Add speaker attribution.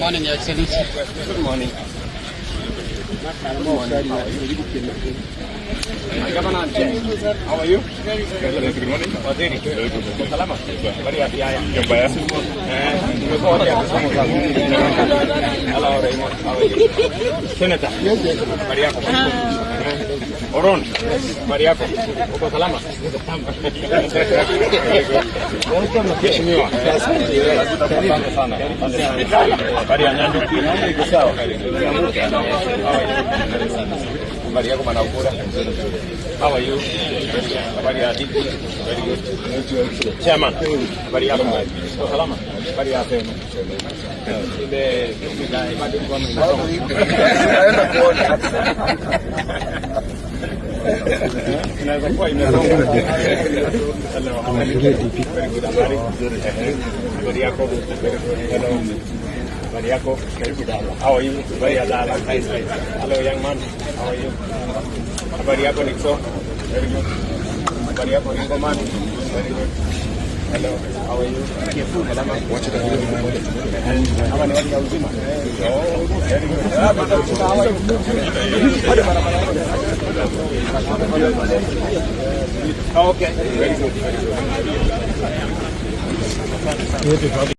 Speaker 1: morning, Your Excellency.
Speaker 2: Good morning. Governor, how are you? Good morning. Salama. Very happy. Hello, Raymond. How are you? Senator. Mariako. Oron. Mariako. Uko salama? Mheshimiwa. Asante sana. Habari ya Nyanjo? Sawa. Habari yako Manaukura? How are you? Habari ya Diki? Very good. Chairman. Habari yako? Salama. Habari ya Fema. Ile ibada kwa mimi. Naenda kuona. Inaweza kuwa imesonga. Habari yako? Habari yako? How are you? Habari ya dala. Hello young man. How are you? Habari yako Nixon? Very good. Habari yako Ningoman? Very good. Hello. How are you? Salama. Watch it out. Hapa ni watu wa uzima. Very good. How are you? Okay. Very good. Very good.